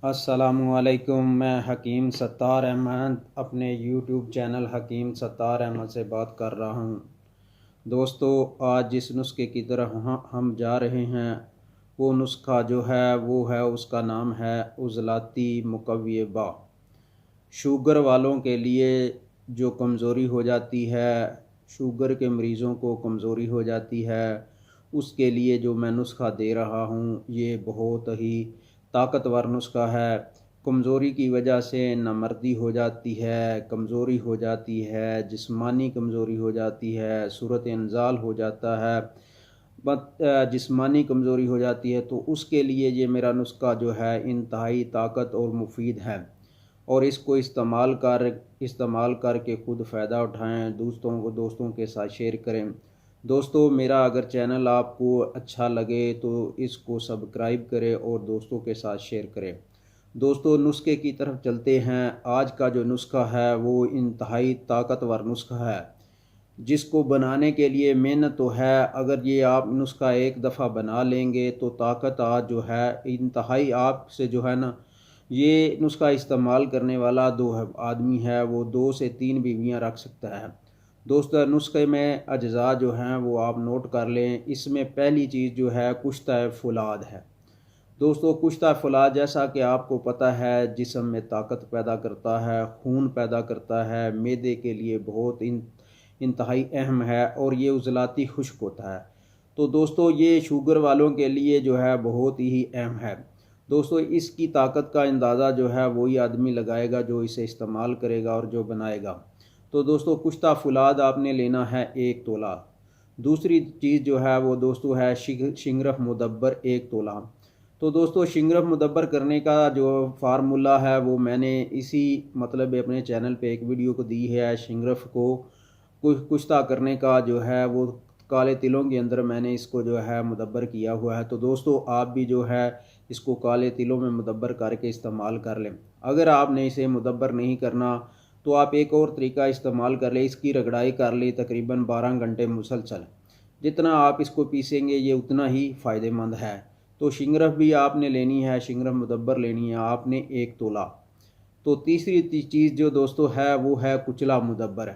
अस्सलामुअलैकुम। मैं हकीम सत्तार अहमद अपने यूट्यूब चैनल हकीम सत्तार अहमद से बात कर रहा हूँ। दोस्तों, आज जिस नुस्खे की तरफ हम जा रहे हैं वो नुस्खा जो है वो है, उसका नाम है उज़लाती मुकव्विबा। शुगर वालों के लिए जो कमज़ोरी हो जाती है, शुगर के मरीज़ों को कमज़ोरी हो जाती है, उसके लिए जो मैं नुस्खा दे रहा हूँ ये बहुत ही ताकतवर नुस्खा है। कमज़ोरी की वजह से नामर्दी हो जाती है, कमज़ोरी हो जाती है, जिस्मानी कमज़ोरी हो जाती है, सूरत इंजाल हो जाता है, जिस्मानी कमज़ोरी हो जाती है, तो उसके लिए ये मेरा नुस्खा जो है इंतहाई ताकत और मुफीद है। और इसको इस्तेमाल करके ख़ुद फ़ायदा उठाएं, दोस्तों के साथ शेयर करें। दोस्तों, मेरा अगर चैनल आपको अच्छा लगे तो इसको सब्सक्राइब करें और दोस्तों के साथ शेयर करें। दोस्तों, नुस्खे की तरफ चलते हैं। आज का जो नुस्खा है वो इंतहाई ताकतवर नुस्खा है, जिसको बनाने के लिए मेहनत तो है। अगर ये आप नुस्खा एक दफ़ा बना लेंगे तो ताकत आज जो है इंतहाई, आपसे जो है ना, ये नुस्खा इस्तेमाल करने वाला दो आदमी है वो 2 से 3 बीवियाँ रख सकता है। दोस्तों, नुस्खे में अज्जा जो हैं वो आप नोट कर लें। इसमें पहली चीज़ जो है कुश्ता फुलाद है। दोस्तों, कुश्ता फुलाद जैसा कि आपको पता है जिस्म में ताकत पैदा करता है, खून पैदा करता है, मैदे के लिए बहुत इंतहाई अहम है और ये उज़लाती खुश्क होता है। तो दोस्तों, ये शुगर वालों के लिए जो है बहुत ही अहम है। दोस्तों, इसकी ताकत का अंदाज़ा जो है वही आदमी लगाएगा जो इसे इस्तेमाल करेगा और जो बनाएगा। तो दोस्तों, कुश्ता फुलाद आपने लेना है 1 तोला। दूसरी चीज़ जो है वो दोस्तों है शिंगरफ मुदब्बर 1 तोला। तो दोस्तों, शिंगरफ मुदब्बर करने का जो फार्मूला है वो मैंने इसी अपने चैनल पे एक वीडियो को दी है। शिंगरफ को कुश्ता करने का जो है वो काले तिलों के अंदर मैंने इसको जो है मुदब्बर किया हुआ है। तो दोस्तों, आप भी जो है इसको काले तिलों में मुदब्बर करके इस्तेमाल कर लें। अगर आपने इसे मुदब्बर नहीं करना तो आप एक और तरीका इस्तेमाल कर लें, इसकी रगड़ाई कर लें तकरीबन 12 घंटे मुसलसल। जितना आप इसको पीसेंगे ये उतना ही फ़ायदेमंद है। तो शिंगरफ भी आपने लेनी है, शिंगरफ मुदब्बर लेनी है आपने 1 तोला। तो तीसरी चीज़ जो दोस्तों है वो है कुचला मुदब्बर।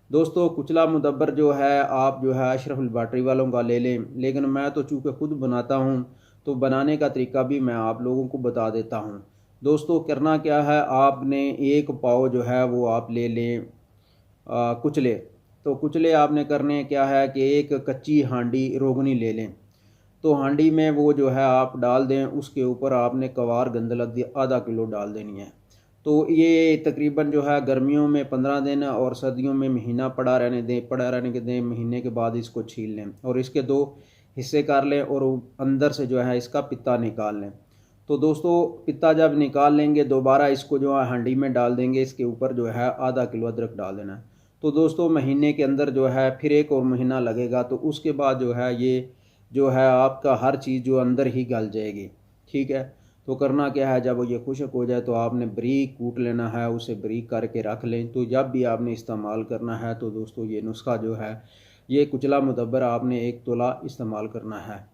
दोस्तों, कुचला मुदब्बर जो है आप जो है अशरफ लैबॉरेटरी वालों का ले लें, लेकिन मैं तो चूँकि ख़ुद बनाता हूँ तो बनाने का तरीका भी मैं आप लोगों को बता देता हूँ। दोस्तों, करना क्या है, आपने 1 पाव जो है वो आप ले लें कुचले। तो कुचले आपने करने क्या है कि एक कच्ची हांडी रोगनी ले लें। तो हांडी में वो जो है आप डाल दें, उसके ऊपर आपने कवार गंदल आधा किलो डाल देनी है। तो ये तकरीबन जो है गर्मियों में 15 दिन और सर्दियों में महीना पड़ा रहने के दें। महीने के बाद इसको छील लें और इसके 2 हिस्से कर लें और अंदर से जो है इसका पित्ता निकाल लें। तो दोस्तों, पित्ता जब निकाल लेंगे दोबारा इसको जो है हांडी में डाल देंगे। इसके ऊपर जो है आधा किलो अदरक डाल देना है। तो दोस्तों, महीने के अंदर जो है फिर एक और महीना लगेगा, तो उसके बाद जो है ये जो है आपका हर चीज़ जो अंदर ही गल जाएगी। ठीक है। तो करना क्या है, जब ये खुश्क हो जाए तो आपने बारीक कूट लेना है, उसे बारीक करके रख लें। तो जब भी आपने इस्तेमाल करना है तो दोस्तों ये नुस्खा जो है ये कुचला मुदब्बर आपने 1 तोला इस्तेमाल करना है।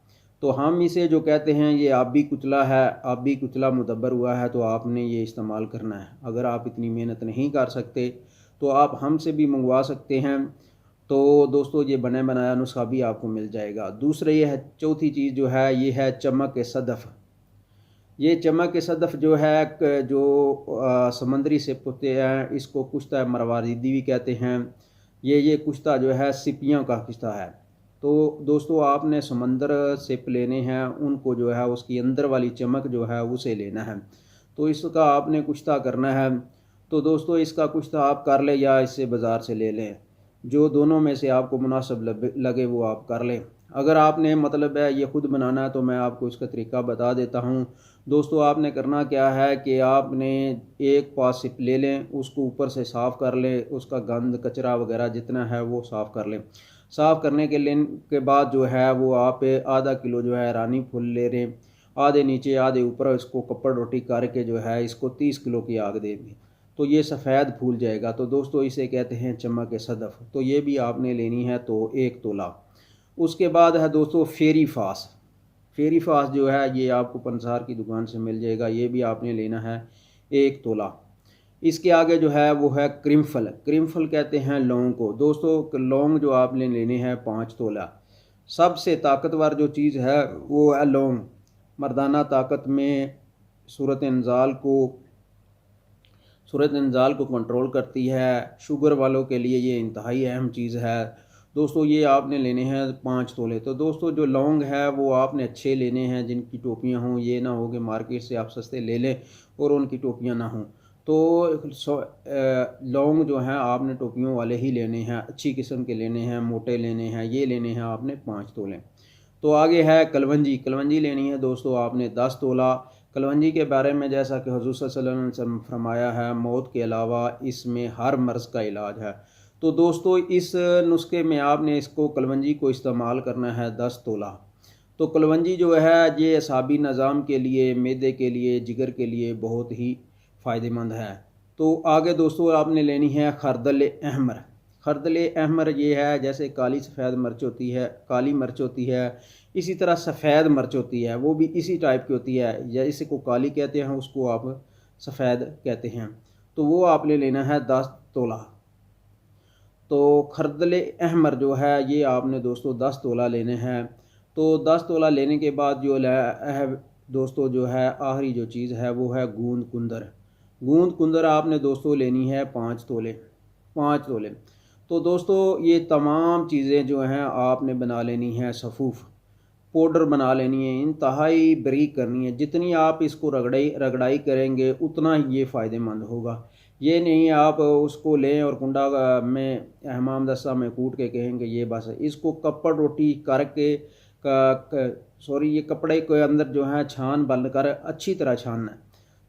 तो हम इसे जो कहते हैं ये आबी कुचला है, आबी कुचला मुदब्बर हुआ है, तो आपने ये इस्तेमाल करना है। अगर आप इतनी मेहनत नहीं कर सकते तो आप हमसे भी मंगवा सकते हैं। तो दोस्तों, ये बना बनाया नुस्खा भी आपको मिल जाएगा। दूसरा ये है, चौथी चीज़ जो है ये है चमक सदफ़। ये चमक सदफ़ जो है जो समंदरी सिप होते हैं, इसको कुश्ता मरवारीदी भी कहते हैं। ये कुश्ता जो है सिपियों का कुश्ता है। तो दोस्तों, आपने समंदर सिप लेने हैं, उनको जो है उसकी अंदर वाली चमक जो है उसे लेना है। तो इसका आपने कुश्ता करना है। तो दोस्तों, इसका कुश्ता आप कर लें या इससे बाज़ार से ले लें, जो दोनों में से आपको मुनासिब लगे वो आप कर लें। अगर आपने है ये ख़ुद बनाना है तो मैं आपको इसका तरीका बता देता हूँ। दोस्तों, आपने करना क्या है कि आपने एक पास सिप ले लें, उसको ऊपर से साफ़ कर लें, उसका गंद कचरा वगैरह जितना है वो साफ़ कर लें। साफ़ करने के बाद जो है वो आप आधा किलो जो है रानी फूल ले लें, आधे नीचे आधे ऊपर इसको कपड़ रोटी करके जो है इसको 30 किलो की आग दे दें, तो ये सफ़ेद फूल जाएगा। तो दोस्तों, इसे कहते हैं चमक सदफ़। तो ये भी आपने लेनी है तो 1 तोला। उसके बाद है दोस्तों फेरी फास। फेरी फास्ट जो है ये आपको पंसार की दुकान से मिल जाएगा, ये भी आपने लेना है 1 तोला। इसके आगे जो है वो है क्रिम्फल। क्रिम्फल कहते हैं लौंग को। दोस्तों लौंग जो आपने लेने हैं 5 तोला। सबसे ताकतवर जो चीज़ है वो है लौंग। मर्दाना ताकत में सूरत इंजाल को कंट्रोल करती है। शुगर वालों के लिए ये इंतहाई अहम चीज़ है। दोस्तों ये आपने लेने हैं 5 तोले। तो दोस्तों जो लौंग है वो आपने अच्छे लेने हैं जिनकी टोपियां हों, ये ना हो कि मार्केट से आप सस्ते ले लें और उनकी टोपियां ना हों। तो लौंग जो हैं आपने टोपियों वाले ही लेने हैं, अच्छी किस्म के लेने हैं, मोटे लेने हैं, ये लेने हैं आपने 5 तोले। तो आगे है कलवंजी। कलवंजी लेनी है दोस्तों आपने 10 तोला। कलवंजी के बारे में जैसा कि हुज़ूर सल्लल्लाहु अलैहि वसल्लम फरमाया है, मौत के अलावा इसमें हर मर्ज़ का इलाज है। तो दोस्तों इस नुस्खे में आपने इसको कलवंजी को इस्तेमाल करना है 10 तोला। तो कलवंजी जो है ये असाबी निज़ाम के लिए, मैदे के लिए, जिगर के लिए बहुत ही फ़ायदेमंद है। तो आगे दोस्तों आपने लेनी है खरदल अहमर। खरदल अहमर ये है जैसे काली सफ़ेद मिर्च होती है, काली मिर्च होती है, इसी तरह सफ़ेद मिर्च होती है, वो भी इसी टाइप की होती है। या इसे को काली कहते हैं, उसको आप सफ़ेद कहते हैं। तो वो आपने लेना है 10 तोला। तो खरदल अहमर जो है ये आपने दोस्तों 10 तोला लेने हैं। तो 10 तोला लेने के बाद जो है दोस्तों जो है आखिरी जो चीज़ है वो है गूंद कुंदर। गूंद कुंदर आपने दोस्तों लेनी है 5 तोले। 5 तोले। तो दोस्तों ये तमाम चीज़ें जो हैं आपने बना लेनी है सफ़ूफ़, पाउडर बना लेनी है, इंतहाई बारीक करनी है। जितनी आप इसको रगड़ाई करेंगे उतना ही ये फ़ायदेमंद होगा। ये नहीं आप उसको लें और कुंडा में हमाम दस्ता में कूट के कहेंगे ये बस। इसको कपड़ रोटी करके ये कपड़े के अंदर जो है छान बंद कर अच्छी तरह छानना है।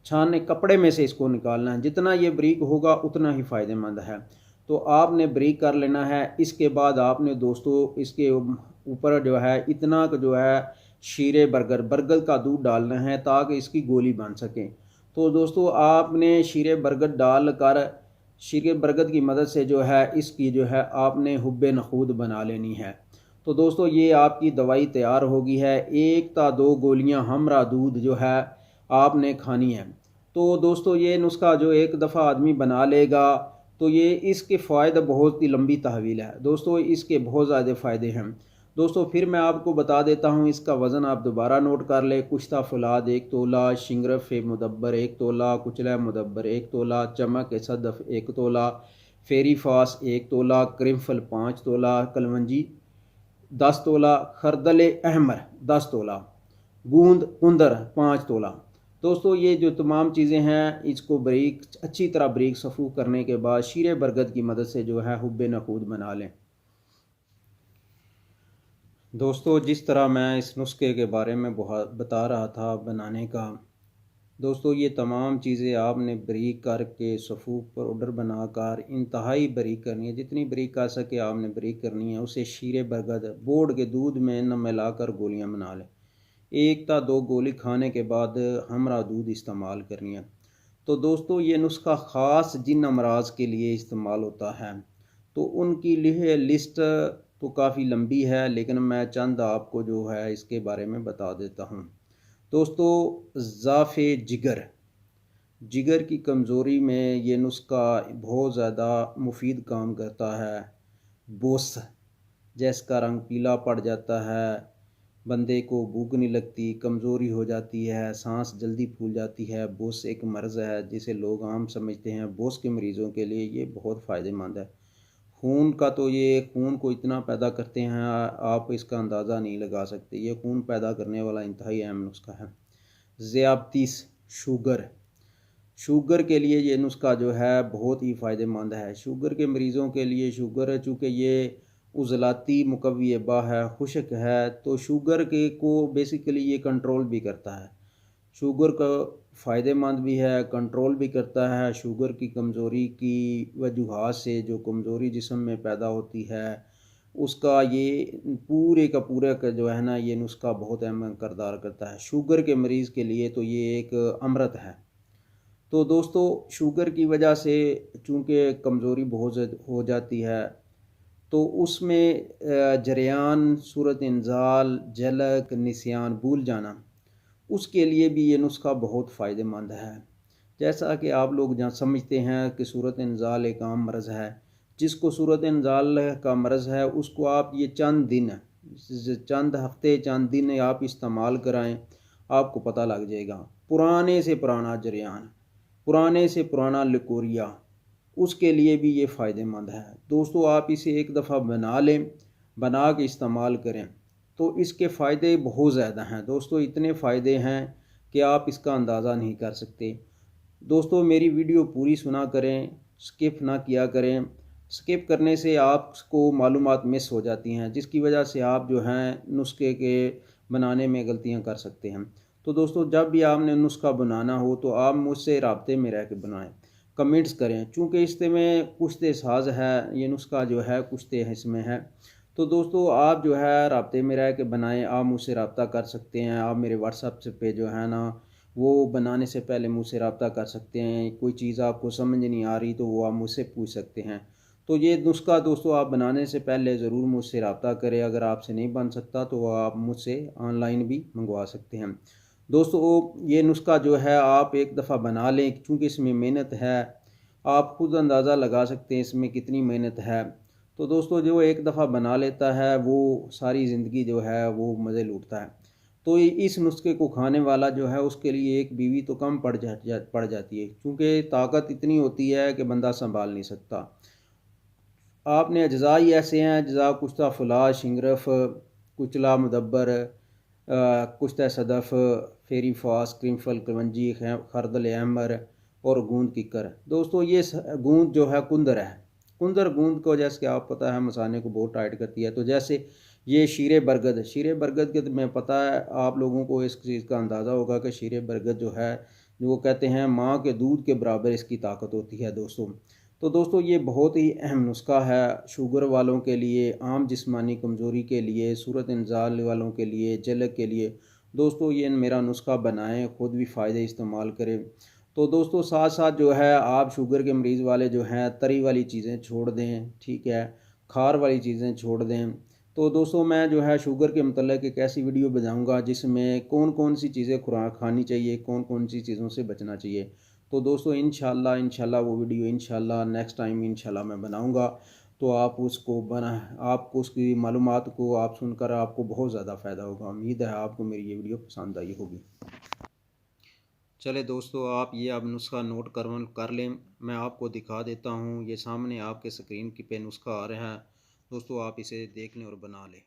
छानने कपड़े में से इसको निकालना है। जितना ये बारीक होगा उतना ही फ़ायदेमंद है। तो आपने बारीक कर लेना है। इसके बाद आपने दोस्तों इसके ऊपर जो है इतना जो है शीरे बरगद का दूध डालना है ताकि इसकी गोली बन सके। तो दोस्तों आपने शीरे बरगद की मदद से जो है इसकी जो है आपने हुब्बे नखूद बना लेनी है। तो दोस्तों ये आपकी दवाई तैयार होगी है। 1 या 2 गोलियां हमरा दूध जो है आपने खानी है। तो दोस्तों ये नुस्खा जो एक दफ़ा आदमी बना लेगा तो ये इसके फ़ायदे बहुत ही लंबी तहवील है दोस्तों, इसके बहुत ज़्यादा फ़ायदे हैं दोस्तों। फिर मैं आपको बता देता हूँ इसका वज़न आप दोबारा नोट कर ले। कुश्ता फुलाद 1 तोला, शिंगरफ मुदब्बर 1 तोला, कुचला मुदब्बर 1 तोला, चमक सदफ 1 तोला, फेरी फास 1 तोला, क्रिम्फल 5 तोला, कलवंजी 10 तोला, खरदल अहमर 10 तोला, गूंद कुंदर 5 तोला। दोस्तों ये जो तमाम चीज़ें हैं इसको बारीक अच्छी तरह बारीक सफ़ू करने के बाद शीरे बरगद की मदद से जो है हुब्बे नकूद बना लें। दोस्तों जिस तरह मैं इस नुस्खे के बारे में बहुत बता रहा था बनाने का, दोस्तों ये तमाम चीज़ें आपने बारीक करके सफ़ूफ पाउडर बनाकर इंतहाई बारीक करनी है। जितनी बारीक कर सके आपने बारीक करनी है। उसे शीरे बरगद बोर्ड के दूध में न मिलाकर गोलियां बना लें। 1 या 2 गोली खाने के बाद हमरा दूध इस्तेमाल करनी है। तो दोस्तों ये नुस्खा ख़ास जिन अमराज के लिए इस्तेमाल होता है। तो उनकी लिस्ट तो काफ़ी लंबी है, लेकिन मैं चंद आपको जो है इसके बारे में बता देता हूँ। दोस्तों ज़ाफ़े जिगर की कमज़ोरी में ये नुस्खा बहुत ज़्यादा मुफीद काम करता है। बोस जिसका रंग पीला पड़ जाता है, बंदे को भूख नहीं लगती, कमज़ोरी हो जाती है, सांस जल्दी फूल जाती है। बोस एक मर्ज़ है जिसे लोग आम समझते हैं। बोस के मरीज़ों के लिए ये बहुत फ़ायदेमंद है। खून का तो ये खून को इतना पैदा करते हैं आप इसका अंदाज़ा नहीं लगा सकते। ये खून पैदा करने वाला इंतहाई अहम नुस्खा है। ज़ियाबतीस शुगर के लिए ये नुस्खा जो है बहुत ही फ़ायदेमंद है। शुगर के मरीज़ों के लिए शुगर चूँकि ये उज़लाती मुकव्विबा है, खुश्क है, तो शुगर के को बेसिकली ये कंट्रोल भी करता है। शुगर का फ़ायदेमंद भी है, कंट्रोल भी करता है। शुगर की कमज़ोरी की वजूहात से जो कमज़ोरी जिस्म में पैदा होती है उसका ये पूरे का जो है ना ये नुस्खा बहुत अहम किरदार करता है। शुगर के मरीज़ के लिए तो ये एक अमृत है। तो दोस्तों शुगर की वजह से चूँकि कमज़ोरी बहुत हो जाती है तो उसमें जरियान, सूरत इंजाल, झलक, निसियान, भूल जाना, उसके लिए भी ये नुस्खा बहुत फ़ायदेमंद है। जैसा कि आप लोग जहाँ समझते हैं कि सूरत इंजाल एक आम मर्ज़ है, जिसको सूरत इंजाल का मर्ज़ है उसको आप ये चंद दिन, चंद हफ्ते, चंद दिन आप इस्तेमाल कराएं, आपको पता लग जाएगा। पुराने से पुराना जरियान, पुराने से पुराना लिकोरिया, उसके लिए भी ये फ़ायदेमंद है। दोस्तों आप इसे एक दफ़ा बना लें, बना के इस्तेमाल करें तो इसके फ़ायदे बहुत ज़्यादा हैं। दोस्तों इतने फ़ायदे हैं कि आप इसका अंदाज़ा नहीं कर सकते। दोस्तों मेरी वीडियो पूरी सुना करें, स्किप ना किया करें। स्किप करने से आपको मालूमात मिस हो जाती हैं, जिसकी वजह से आप जो हैं नुस्खे के बनाने में गलतियां कर सकते हैं। तो दोस्तों जब भी आपने नुस्खा बनाना हो तो आप मुझसे राब्ते में रह के बनाएं, कमेंट्स करें, चूँकि इसमें कुश्ते साज है, ये नुस्खा जो है कुश्ते इसमें है। तो दोस्तों आप जो है राब्ते में रह के बनाएं, आप मुझसे रब्ता कर सकते हैं। आप मेरे व्हाट्सएप से पे जो है ना वो बनाने से पहले मुझसे रब्ता कर सकते हैं। कोई चीज़ आपको समझ नहीं आ रही तो वो आप मुझसे पूछ सकते हैं। तो ये नुस्खा दोस्तों आप बनाने से पहले ज़रूर मुझसे रब्ता करें। अगर आपसे नहीं बन सकता तो आप मुझसे ऑनलाइन भी मंगवा सकते हैं। दोस्तों ये नुस्खा जो है आप एक दफ़ा बना लें, चूँकि इसमें मेहनत है, आप खुद अंदाज़ा लगा सकते हैं इसमें कितनी मेहनत है। तो दोस्तों जो एक दफ़ा बना लेता है वो सारी ज़िंदगी जो है वो मज़े लूटता है। तो इस नुस्खे को खाने वाला जो है उसके लिए एक बीवी तो कम पड़ जाती है, क्योंकि ताकत इतनी होती है कि बंदा संभाल नहीं सकता। आपने अज्जा ही ऐसे हैं, अज्जा कुश्ता फुला, शिंगरफ, कुचला मुदब्बर, कुश्ता सदफ़, फेरी फास, क्रिमफल, कलवंजी, खरदल अहमर और गूंद किकर। दोस्तों ये गूंद जो है कुंदर है। कुंदर गूंद को जैसे कि आप पता है मसाने को बहुत टाइट करती है। तो जैसे ये शीरे बरगद, शीरे बरगद के तो मैं पता है आप लोगों को इस चीज़ का अंदाज़ा होगा कि शीरे बरगद जो है जो वो कहते हैं माँ के दूध के बराबर इसकी ताकत होती है दोस्तों। तो दोस्तों ये बहुत ही अहम नुस्खा है शुगर वालों के लिए, आम जिस्मानी कमज़ोरी के लिए, सूरत इंजाल वालों के लिए, जलक के लिए। दोस्तों ये मेरा नुस्खा बनाएं, ख़ुद भी फ़ायदे इस्तेमाल करें। तो दोस्तों साथ साथ जो है आप शुगर के मरीज़ वाले जो हैं तरी वाली चीज़ें छोड़ दें, ठीक है, खार वाली चीज़ें छोड़ दें। तो दोस्तों मैं जो है शुगर के मतलब एक ऐसी वीडियो बनाऊंगा जिसमें कौन कौन सी चीज़ें खुराक खानी चाहिए, कौन कौन सी चीज़ों से बचना चाहिए। तो दोस्तों इंशाल्लाह वो वीडियो इंशाल्लाह नेक्स्ट टाइम इंशाल्लाह मैं बनाऊंगा। तो आपको उसकी मालूमात को आप सुनकर आपको बहुत ज़्यादा फ़ायदा होगा। उम्मीद है आपको मेरी ये वीडियो पसंद आई होगी। चले दोस्तों आप ये अब नुस्खा नोट कर लें, मैं आपको दिखा देता हूँ। ये सामने आपके स्क्रीन की पे नुस्खा आ रहा है। दोस्तों आप इसे देख लें और बना लें।